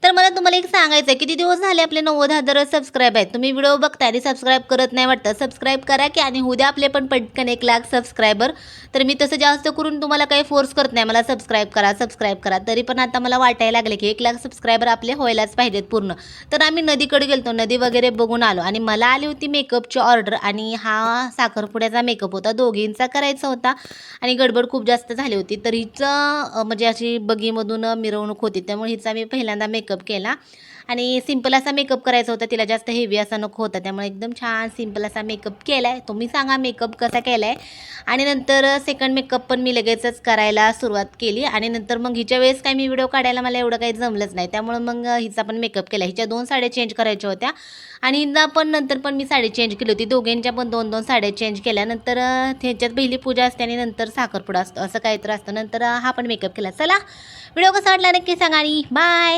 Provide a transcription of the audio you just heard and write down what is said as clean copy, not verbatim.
तर मला तुम्हाला एक सांगायचं आहे, किती दिवस झाले आपले 90,000 सबस्क्राईब आहेत. तुम्ही व्हिडिओ बघताय आणि सबस्क्राईब करत नाही वाटतं. सबस्क्राईब करा की आणि उद्या आपले पण पटकन 1,00,000 सबस्क्रायबर. तर मी तसं जास्त करून तुम्हाला काही फोर्स करत नाही. मला सबस्क्राईब करा, सबस्क्राईब करा. तरी पण आता मला वाटायला लागले की 1,00,000 सबस्क्रायबर आपले व्हायलाच पाहिजेत पूर्ण. तर आम्ही नदीकडे गेलो नदी वगैरे बघून आलो आणि मला आली होती मेकअपची ऑर्डर आणि हा साखरपुड्याचा मेकअप होता. दोघींचा करायचा होता आणि गडबड खूप जास्त झाली होती. तर हिचं म्हणजे अशी बगीमधून मिरवणूक होती. त्यामुळे हिचा मी पहिल्यांदा मेकअप केला आणि सिंपल असा मेकअप करायचा होता. तिला जास्त हेवी असा नको होता. त्यामुळे एकदम छान सिंपल असा मेकअप केला आहे. तुम्ही सांगा मेकअप कसा केला आहे? आणि नंतर सेकंड मेकअप पण मी लगेचच करायला सुरुवात केली आणि नंतर मग हिच्या वेळेस काय मी व्हिडिओ काढायला मला एवढं काही जमलंच नाही. त्यामुळे मग हिचा पण मेकअप केला. हिच्या 2 साड्या चेंज करायच्या होत्या आणि हिला पण नंतर पण मी साडी चेंज केली होती. दोघींच्या पण 2-2 साड्या चेंज केल्या. नंतर ह्याच्यात पहिली पूजा असते आणि नंतर साखरपुडा असतो असं काहीतरी असतं. नंतर हा पण मेकअप केला. चला व्हिडिओ कसा वाटला नक्की सांगा आणि बाय.